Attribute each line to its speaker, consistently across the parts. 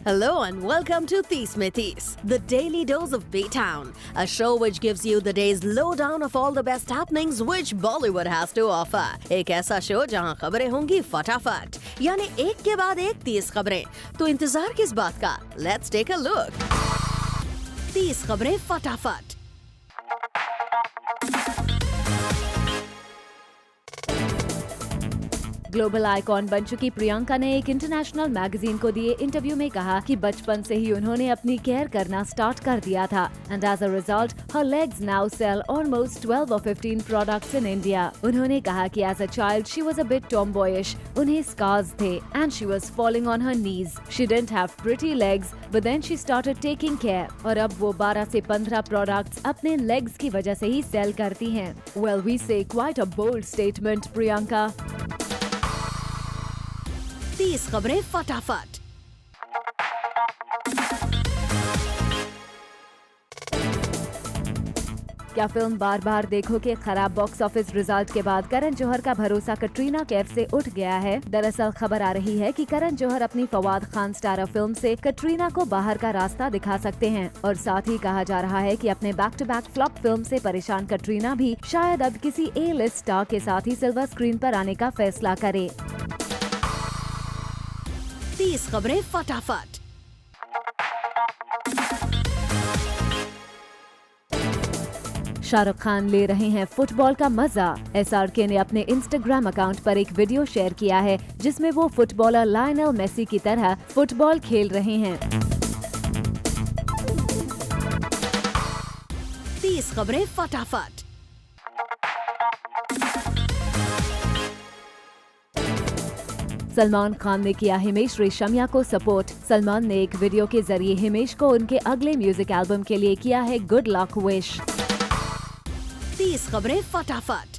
Speaker 1: Hello and welcome to Tees Mein Tees, the daily dose of B-Town, a show which gives you the day's lowdown of all the best happenings which Bollywood has to offer. एक ऐसा show जहां खबरें होंगी फटाफट, यानी एक के बाद एक 30 खबरें। तो इंतजार किस बात का? Let's take a look. 30 खबरें फटाफट।
Speaker 2: ग्लोबल आइकॉन बन चुकी प्रियंका ने एक इंटरनेशनल मैगजीन को दिए इंटरव्यू में कहा कि बचपन से ही उन्होंने अपनी केयर करना स्टार्ट कर दिया था and as a result her legs now sell almost 12 और 15 प्रोडक्ट्स इन इंडिया। उन्होंने कहा कि as a child she was a bit tomboyish, उन्हें स्कार्स थे and she was falling on her knees. She didn't have pretty legs but then she started taking care और अब वो 12 से 15 प्रोडक्ट्स अपने लेग्स की वजह से ही सेल करती हैं। Well we say quite a bold statement Priyanka.
Speaker 1: 30 खबरें फटाफट।
Speaker 2: क्या फिल्म बार बार देखो के खराब बॉक्स ऑफिस रिजल्ट के बाद करण जौहर का भरोसा कटरीना कैफ से उठ गया है। दरअसल खबर आ रही है कि करण जौहर अपनी फवाद खान स्टारर फिल्म से कटरीना को बाहर का रास्ता दिखा सकते हैं और साथ ही कहा जा रहा है कि अपने back to back flop film से परेशान कटरीना भी शायद अब किसी ए लिस्ट स्टार के साथ ही सिल्वर स्क्रीन पर आने का फैसला करे।
Speaker 1: 30 खबरें फटाफट।
Speaker 2: शाहरुख खान ले रहे हैं फुटबॉल का मजा। एसआरके ने अपने इंस्टाग्राम अकाउंट पर एक वीडियो शेयर किया है जिसमें वो फुटबॉलर लायनल मेसी की तरह फुटबॉल खेल रहे हैं।
Speaker 1: 30 खबरें फटाफट।
Speaker 2: सलमान खान ने किया हिमेश रेशमिया को सपोर्ट। सलमान ने एक वीडियो के जरिए हिमेश को उनके अगले म्यूजिक एल्बम के लिए किया है गुड लक विश।
Speaker 1: 30 खबरें फटाफट।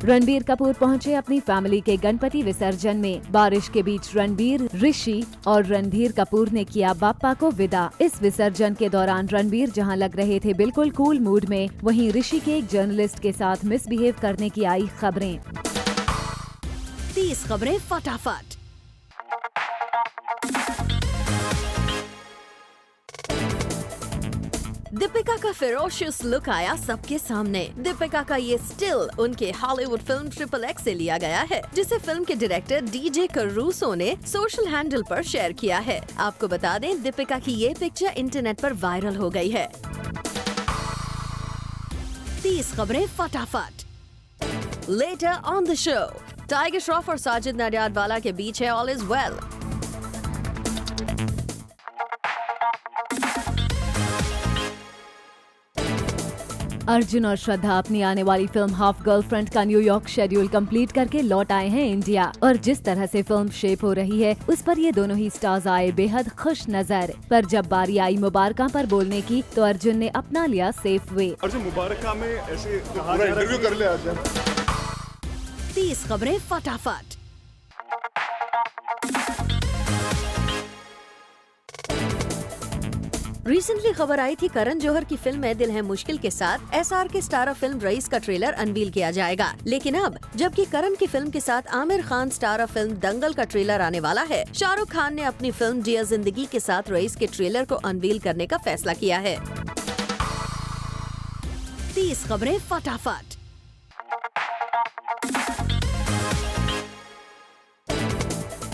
Speaker 2: रणबीर कपूर पहुंचे अपनी फैमिली के गणपति विसर्जन में। बारिश के बीच रणबीर, ऋषि और रणधीर कपूर ने किया बाप्पा को विदा। इस विसर्जन के दौरान रणबीर जहां लग रहे थे बिल्कुल कूल मूड में, वहीं ऋषि के एक जर्नलिस्ट के साथ मिसबिहेव करने की आई खबरें।
Speaker 1: 30 खबरें फटाफट। दीपिका का फेरोशियस लुक आया सबके सामने। दीपिका का ये स्टिल उनके हॉलीवुड फिल्म ट्रिपल एक्स से लिया गया है, जिसे फिल्म के डायरेक्टर डीजे करूसो ने सोशल हैंडल पर शेयर किया है। आपको बता दें, दीपिका की ये पिक्चर इंटरनेट पर वायरल हो गई है। 30 खबरें फटाफट। Later on the show, tiger Shroff और साजिद नडियाडवाला के बीच है ऑल इज वेल।
Speaker 2: अर्जुन और श्रद्धा अपनी आने वाली फिल्म हाफ गर्लफ्रेंड का न्यूयॉर्क शेड्यूल कंप्लीट करके लौट आए हैं इंडिया और जिस तरह से फिल्म शेप हो रही है उस पर ये दोनों ही स्टार्स आए बेहद खुश नजर। पर जब बारी आई मुबारका पर बोलने की तो अर्जुन ने अपना लिया सेफ वे।
Speaker 3: अर्जुन मुबारका में ऐसे इंटरव्यू कर ले आज।
Speaker 1: 30 खबरें फटाफट। रिसेंटली खबर आई थी करण जौहर की फिल्म है दिल है मुश्किल के साथ एसआरके स्टारर फिल्म रईस का ट्रेलर अनवील किया जाएगा। लेकिन अब जबकि करण की फिल्म के साथ आमिर खान स्टारर फिल्म दंगल का ट्रेलर आने वाला है, शाहरुख खान ने अपनी फिल्म डियर जिंदगी के साथ रईस के ट्रेलर को अनवील करने का फैसला किया है। 30 खबरें फटाफट।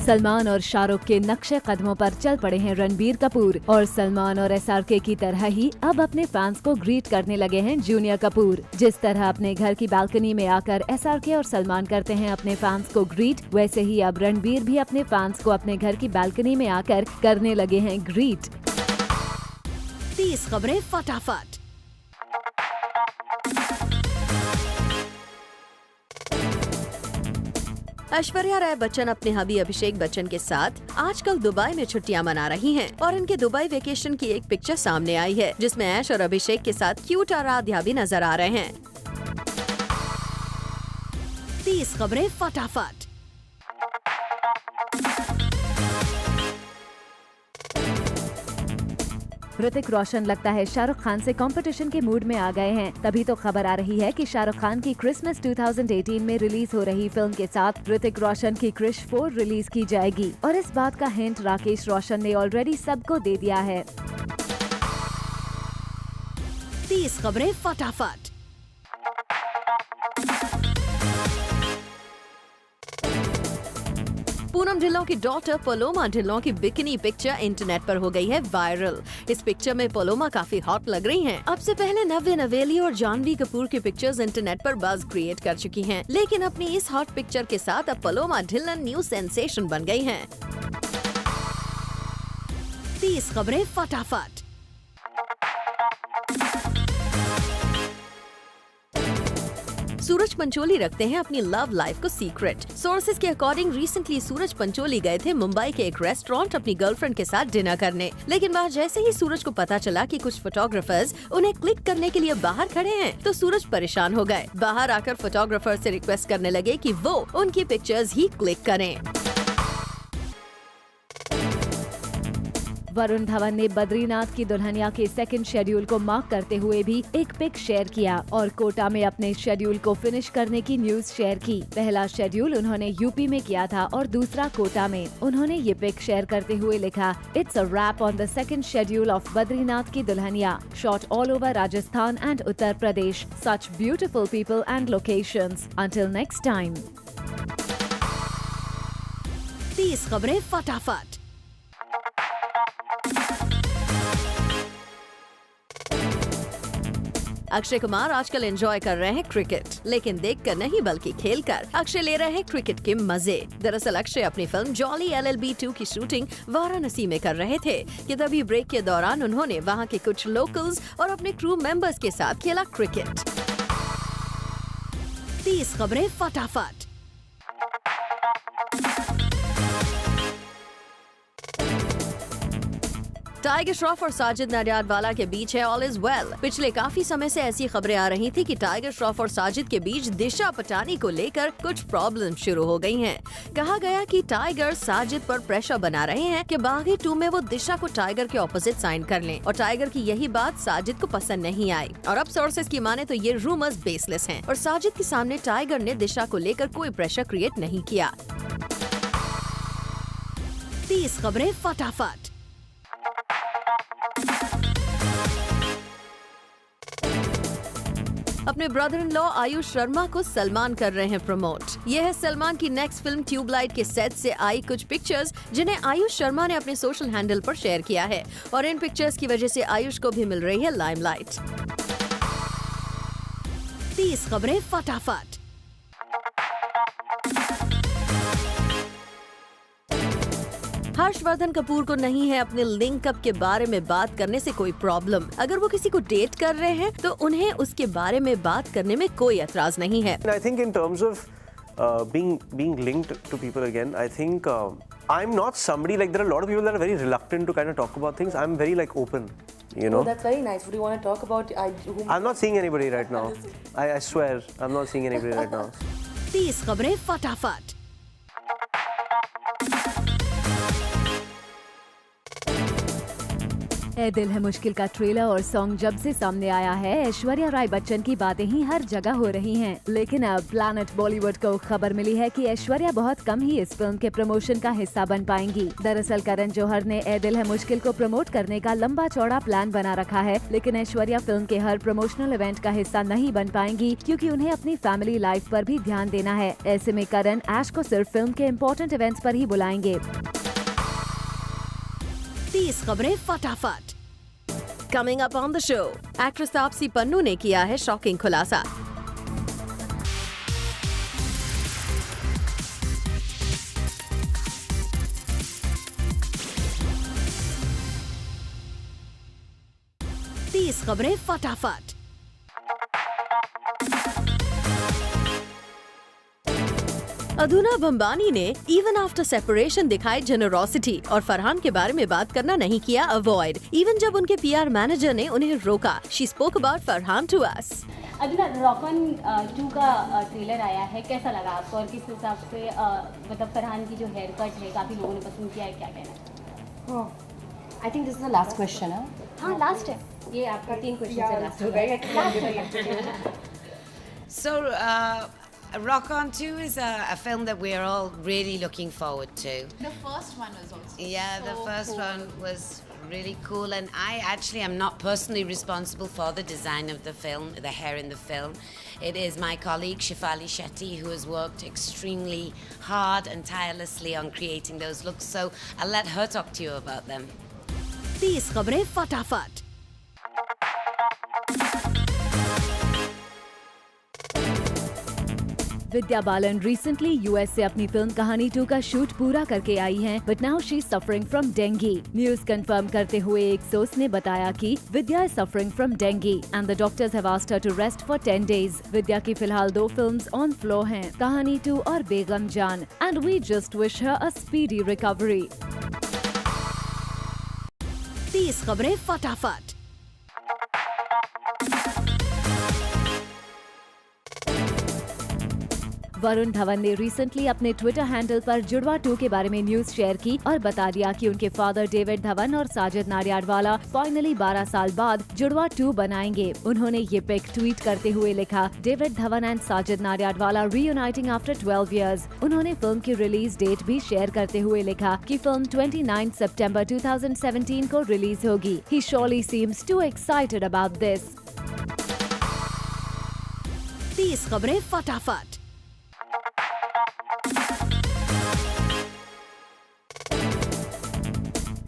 Speaker 2: सलमान और शाहरुख के नक्शे कदमों पर चल पड़े हैं रणबीर कपूर और सलमान और एसआरके की तरह ही अब अपने फैंस को ग्रीट करने लगे हैं जूनियर कपूर। जिस तरह अपने घर की बालकनी में आकर एसआरके और सलमान करते हैं अपने फैंस को ग्रीट, वैसे ही अब रणबीर भी अपने फैंस को अपने घर की बालकनी में आकर करने लगे हैं ग्रीट।
Speaker 1: 30 खबरें फटाफट। ऐश्वर्या राय बच्चन अपने हबी अभिषेक बच्चन के साथ आजकल दुबई में छुट्टियां मना रही हैं और इनके दुबई वेकेशन की एक पिक्चर सामने आई है जिसमें ऐश और अभिषेक के साथ क्यूट आराध्या भी नजर आ रहे हैं। 30 खबरें फटाफट।
Speaker 2: ऋतिक रोशन लगता है शाहरुख खान से कंपटीशन के मूड में आ गए हैं। तभी तो खबर आ रही है कि शाहरुख खान की क्रिसमस 2018 में रिलीज हो रही फिल्म के साथ ऋतिक रोशन की क्रिश 4 रिलीज की जाएगी और इस बात का हिंट राकेश रोशन ने ऑलरेडी सबको दे दिया है।
Speaker 1: 30 खबरें फटाफट। पूनम ढिल्लों की डॉटर पलोमा ढिल्लों की बिकिनी पिक्चर इंटरनेट पर हो गई है वायरल। इस पिक्चर में पलोमा काफी हॉट लग रही हैं। अब से पहले नव्या नवेली और जानवी कपूर की पिक्चर्स इंटरनेट पर बज़ क्रिएट कर चुकी हैं, लेकिन अपनी इस हॉट पिक्चर के साथ अब पलोमा ढिल्लन न्यू सेंसेशन बन गई हैं। 30 खबरें फटाफट। सूरज पंचोली रखते हैं अपनी लव लाइफ को सीक्रेट। सोर्सेज के अकॉर्डिंग रिसेंटली सूरज पंचोली गए थे मुंबई के एक रेस्टोरेंट अपनी गर्लफ्रेंड के साथ डिनर करने, लेकिन वहाँ जैसे ही सूरज को पता चला कि कुछ फोटोग्राफर्स उन्हें क्लिक करने के लिए बाहर खड़े हैं, तो सूरज परेशान हो गए। बाहर आकर फोटोग्राफर से रिक्वेस्ट करने लगे कि वो उनकी पिक्चर्स ही क्लिक करें।
Speaker 2: वरुण धवन ने बद्रीनाथ की दुल्हनिया के सेकंड शेड्यूल को मार्क करते हुए भी एक पिक शेयर किया और कोटा में अपने शेड्यूल को फिनिश करने की न्यूज शेयर की। पहला शेड्यूल उन्होंने यूपी में किया था और दूसरा कोटा में। उन्होंने ये पिक शेयर करते हुए लिखा, it's a wrap on the second schedule of Badrinath ki Dulhania, shot all over Rajasthan and Uttar Pradesh, such beautiful people and locations, until next time.
Speaker 1: 30 खबरें फटाफट। अक्षय कुमार आजकल एंजॉय कर रहे हैं क्रिकेट, लेकिन देखकर नहीं बल्कि खेलकर। अक्षय ले रहे हैं क्रिकेट के मजे। दरअसल अक्षय अपनी फिल्म जॉली LLB 2 की शूटिंग वाराणसी में कर रहे थे कि तभी ब्रेक के दौरान उन्होंने वहां के कुछ लोकल्स और अपने क्रू मेंबर्स के साथ खेला क्रिकेट। 30 खबरें फटाफट। टाइगर श्रॉफ और साजिद नडियाडवाला के बीच है ऑल इज वेल। पिछले काफी समय से ऐसी खबरें आ रही थी कि टाइगर श्रॉफ और साजिद के बीच दिशा पटानी को लेकर कुछ प्रॉब्लम शुरू हो गई हैं। कहा गया कि टाइगर साजिद पर प्रेशर बना रहे हैं कि बागी 2 में वो दिशा को टाइगर के ऑपोजिट साइन कर लें, और टाइगर की यही बात साजिद को पसंद नहीं आई। और अब सोर्सेज की माने तो ये रूमर्स बेसलेस हैं और साजिद के सामने टाइगर ने दिशा को लेकर कोई प्रेशर क्रिएट नहीं किया। 30 खबरें फटाफट। अपने brother in law Ayush Sharma को सलमान कर रहे हैं प्रमोट। यह है सलमान की नेक्स्ट फिल्म ट्यूबलाइट के सेट से आई कुछ पिक्चर्स, जिन्हें आयुष शर्मा ने अपने सोशल हैंडल पर शेयर किया है, और इन पिक्चर्स की वजह से आयुष को भी मिल रही है लाइमलाइट। 30 खबरें फटाफट। हर्षवर्धन कपूर को नहीं है अपने लिंक अप के बारे में बात करने से कोई प्रॉब्लम। अगर वो किसी को डेट कर रहे हैं तो उन्हें उसके बारे में बात करने में कोई एतराज नहीं है।
Speaker 4: I think in terms of being linked to people again, I think I'm not somebody like, there are a lot of people that are very reluctant to kind of talk about things. I'm very like open, you know.
Speaker 5: Oh, that's very nice. Would you want to talk about?
Speaker 4: I'm not seeing anybody right now. I swear, I'm not seeing anybody right now.
Speaker 1: 30 खबरें फटाफट।
Speaker 2: ए दिल है मुश्किल का trailer और song जब से सामने आया है, ऐश्वर्या राय बच्चन की बातें ही हर जगह हो रही हैं। लेकिन अब प्लैनेट बॉलीवुड को खबर मिली है कि ऐश्वर्या बहुत कम ही इस फिल्म के प्रमोशन का हिस्सा बन पाएंगी। दरअसल करण जौहर ने ए दिल है मुश्किल को प्रमोट करने का लंबा चौड़ा प्लान बना रखा है, लेकिन ऐश्वर्या फिल्म के हर प्रमोशनल इवेंट का हिस्सा नहीं बन पाएंगी क्योंकि उन्हें अपनी फैमिली लाइफ पर भी ध्यान देना है। ऐसे में करण ऐश को सिर्फ फिल्म के इम्पोर्टेंट इवेंट्स पर ही बुलाएंगे।
Speaker 1: 30 खबरें फटाफट। Coming up on the show, actress Taapsee Pannu ने किया है शॉकिंग खुलासा। तीस खबरें फटाफट। अधुना भंबानी ने इवन आफ्टर सेपरेशन दिखाई जेनरोसिटी और फरहान के बारे में बात करना नहीं किया अवॉइड। इवन जब उनके PR मैनेजर ने उन्हें रोका, she spoke about Farhan to us.
Speaker 6: Adhuna rock on 2 का ट्रेलर आया है, कैसा लगा आपको और किस हिसाब से मतलब फरहान की जो हेयर कट है काफ़ी लोगों ने पसंद किया है, क्या कहना है?
Speaker 5: I think this is the last question.
Speaker 6: हाँ लास्ट है ये आपका 3 क्वेश्चन से लास्ट हो गया
Speaker 7: So, Rock On 2 is a film that we're all really looking forward to.
Speaker 8: The first one was also
Speaker 7: The first one was really cool, and I actually am not personally responsible for the design of the film, the hair in the film. It is my colleague Shefali Shetty who has worked extremely hard and tirelessly on creating those looks, so I'll let her talk to you about them.
Speaker 1: 30 खबरें फटाफट।
Speaker 2: Vidya Balan recently US से अपनी film कहानी 2 का shoot पूरा करके आई हैं, but now she is suffering from dengue. News confirm करते हुए एक सोर्स ने बताया कि Vidya is suffering from dengue and the doctors have asked her to rest for 10 days। Vidya की फिलहाल 2 फिल्म्स ऑन फ्लो हैं, कहानी 2 और Begum Jaan, and we just wish her a speedy recovery.
Speaker 1: 30 खबरें फटाफट।
Speaker 2: वरुण धवन ने रिसेंटली अपने ट्विटर हैंडल पर जुड़वा 2 के बारे में न्यूज शेयर की और बता दिया कि उनके फादर डेविड धवन और साजिद नाडियाडवाला फाइनली 12 साल बाद जुड़वा 2 बनाएंगे। उन्होंने ये पिक ट्वीट करते हुए लिखा, David Dhawan and Sajid Nadiadwala reuniting after 12 years। उन्होंने फिल्म की रिलीज डेट भी शेयर करते हुए लिखा कि फिल्म 29 सितंबर 2017 को रिलीज होगी। ही surely seems too excited about this।
Speaker 1: 30 खबरें फटाफट।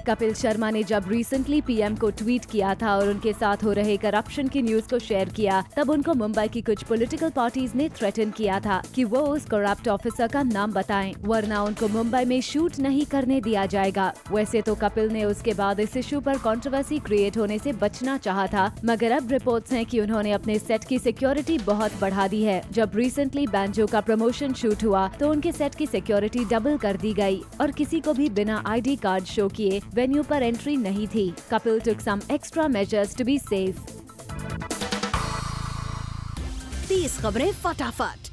Speaker 2: कपिल शर्मा ने जब रिसेंटली पीएम को ट्वीट किया था और उनके साथ हो रहे करप्शन की न्यूज को शेयर किया, तब उनको मुंबई की कुछ पॉलिटिकल पार्टीज ने थ्रेटन किया था कि वो उस करप्ट ऑफिसर का नाम बताएं, वरना उनको मुंबई में शूट नहीं करने दिया जाएगा। वैसे तो कपिल ने उसके बाद इस इशू पर कंट्रोवर्सी क्रिएट होने से बचना चाहा था, मगर अब रिपोर्ट्स हैं कि उन्होंने अपने सेट की सिक्योरिटी बहुत बढ़ा दी है। जब रिसेंटली बैंजो का प्रमोशन शूट हुआ तो उनके सेट की सिक्योरिटी डबल कर दी गई और किसी को भी बिना आईडी कार्ड शो किए वेन्यू पर एंट्री नहीं थी। Kapil took some extra measures to be safe।
Speaker 1: 30 खबरें फटाफट।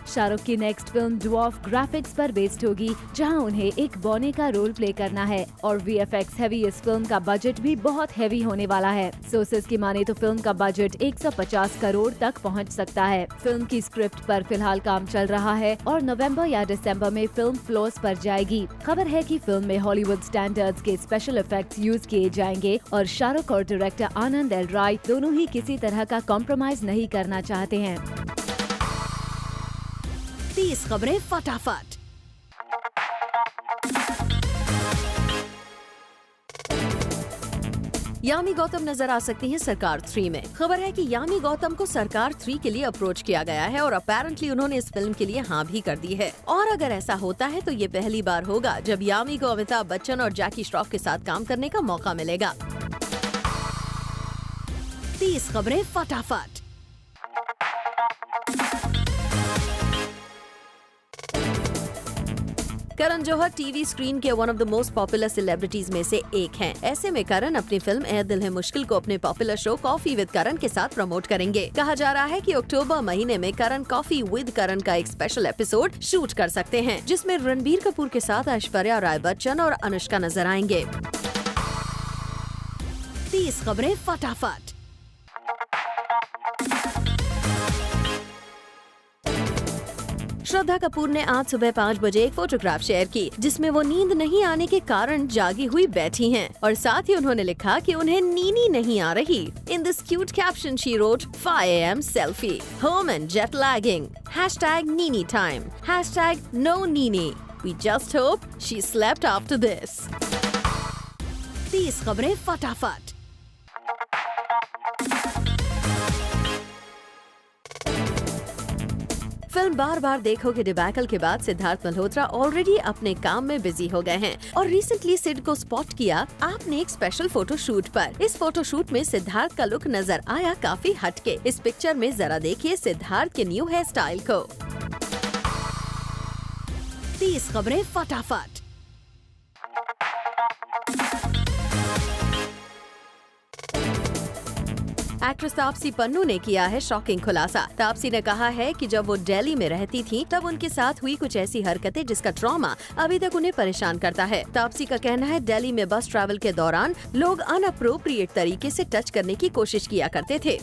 Speaker 2: शाहरुख की नेक्स्ट फिल्म ड्वार्फ ग्राफिक्स पर बेस्ड होगी, जहां उन्हें एक बौने का रोल प्ले करना है और वीएफएक्स हैवी इस फिल्म का बजट भी बहुत हैवी होने वाला है। सोर्सेज की माने तो फिल्म का बजट 150 करोड़ तक पहुंच सकता है। फिल्म की स्क्रिप्ट पर फिलहाल काम चल रहा है और नवंबर या दिसंबर में फिल्म फ्लोर्स पर जाएगी। खबर है कि फिल्म में हॉलीवुड स्टैंडर्ड्स के स्पेशल इफेक्ट्स यूज किए जाएंगे और शाहरुख और डायरेक्टर आनंद एल राय दोनों ही किसी तरह का कॉम्प्रोमाइज नहीं करना चाहते हैं।
Speaker 1: 30 खबरें फटाफट। यामी गौतम नजर आ सकती हैं सरकार 3 में। खबर है कि यामी गौतम को सरकार 3 के लिए अप्रोच किया गया है और अपेरेंटली उन्होंने इस फिल्म के लिए हाँ भी कर दी है। और अगर ऐसा होता है तो ये पहली बार होगा जब यामी को अमिताभ बच्चन और जैकी श्रॉफ के साथ काम करने का मौका मिलेगा। 30 खबरें फटाफट। करण जौहर टीवी स्क्रीन के one of the most popular celebrities में से एक हैं। ऐसे में करण अपनी फिल्म ए दिल है मुश्किल को अपने पॉपुलर शो कॉफी विद करण के साथ प्रमोट करेंगे। कहा जा रहा है कि अक्टूबर महीने में करण कॉफी विद करण का एक स्पेशल एपिसोड शूट कर सकते हैं, जिसमें रणबीर कपूर के साथ ऐश्वर्या राय बच्चन और अनुष्का नजर आएंगे। 30 खबरें फटाफट। श्रद्धा कपूर ने आज सुबह 5 बजे एक फोटोग्राफ शेयर की, जिसमें वो नींद नहीं आने के कारण जागी हुई बैठी हैं और साथ ही उन्होंने लिखा कि उन्हें नीनी नहीं आ रही। In this cute caption she wrote 5 AM selfie, home and jet lagging, #नीनी टाइम, #no नीनी, we just hope she slept after this. 30 खबरें फटाफट। फिल्म बार बार देखो के डिबैकल के बाद सिद्धार्थ मल्होत्रा ऑलरेडी अपने काम में बिजी हो गए हैं और रिसेंटली सिड को स्पॉट किया आपने एक स्पेशल फोटो शूट पर। इस फोटो शूट में सिद्धार्थ का लुक नजर आया काफी हटके। इस पिक्चर में जरा देखिए सिद्धार्थ के न्यू हेयर स्टाइल को। 30 खबरें फटाफट। एक्ट्रेस तापसी पन्नू ने किया है शॉकिंग खुलासा। तापसी ने कहा है कि जब वो दिल्ली में रहती थी तब उनके साथ हुई कुछ ऐसी हरकतें जिसका ट्रॉमा अभी तक उन्हें परेशान करता है। तापसी का कहना है दिल्ली में बस ट्रैवल के दौरान लोग अनअप्रोप्रिएट तरीके से टच करने की कोशिश किया करते थे।